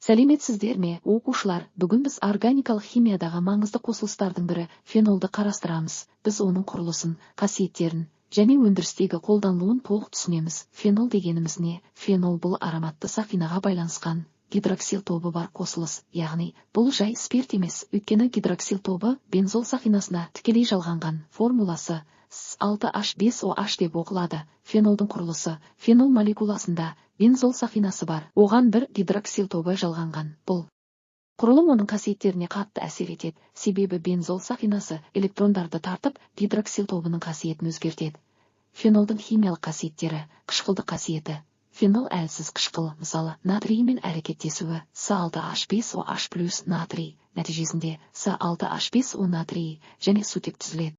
Сәлеметсіздер ме, оқушылар? Бүгін біз органикалық химиядағы маңызды қосылыстардың бірі фенолды қарастырамыз. Біз оның құрылысын, қасиеттерін және өндірістегі қолданылуын толық түсінеміз. Фенол дегеніміз не? Фенол бұл ароматты сақинаға байланысқан гидроксил тобы бар қосылыс, яғни бұл жай спирт емес, өйткені гидроксил тобы бензол сақинасына тікелей жалғанған. Формуласы С6H5OH деп оқылады. Фенолдың құрылысы: фенол молекуласында бензол сақинасы бар, оған бір гидроксил тобы жалғанған. Бұл құрылым оның қасиеттеріне қатты әсер етеді, себебі бензол сақинасы электрондарды тартып, гидроксил тобының қасиетін өзгертеді. Фенолдың химиялық қасиеттері: қышқылдық қасиеті. Фенол әлсіз қышқыл, мысалы, натриймен әрекеттесуі С6H5OH плюс натрий, нәтижесінде С6H5O натрийі және сутек түзіледі.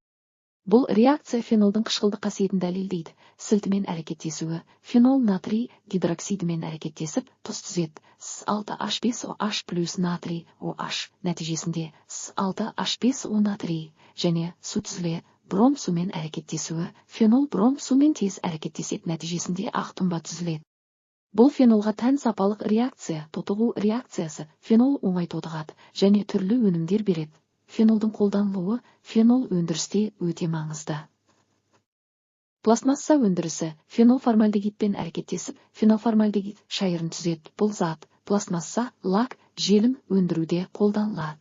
Бұл реакция фенолдың қышқылдық қасиетін дәлелдейді. Сілтімен әрекеттесуі: фенол натрий гидроксидімен әрекеттесіп, тұз түзеді. С6H5OH плюс натрий OH, нәтижесінде С6H5O натрий және су түзіледі. Бром сумен әрекеттесуі: фенол бром сумен тез әрекеттеседі, нәтижесінде ақ тұнба түзіледі. Бұл фенолға тән сапалық реакция, тотығу реакциясы. Фенол оңай тотығады және түрлі өнімдер береді. Фенолдың қолданылуы фенол өндірісте өте маңызды. Пластмасса өндірісі: фенол формальдегидпен әрекеттесіп, феноформальдегид шайырын түзеді. Бұл зат пластмасса, лак, желім өндіруде қолданылады.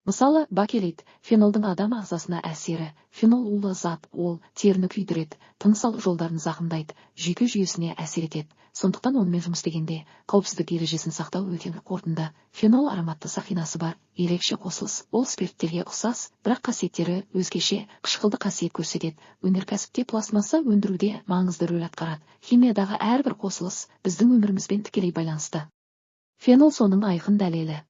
Мысалы, бакелит. Фенолдың адам ағзасына әсері: фенол улы зат, ол теріні күйдіреді, тыныс алу жолдарын зақымдайды, жүйке жүйесіне әсер етеді. Сондықтан онымен жұмыс істегенде қауіпсіздік ережесін сақтау өте қорытынды. Фенол ароматты сақинасы бар ерекше қосылыс. Ол спирттерге ұқсас, бірақ қасиеттері өзгеше, қышқылды қасиет көрсетеді. Өнеркәсіпте пластмасса өндіруде маңызды рөл атқарады. Химиядағы әрбір қосылыс біздің өмірімізбен тікелей байланысты. Фенол соның айқын дәлелі.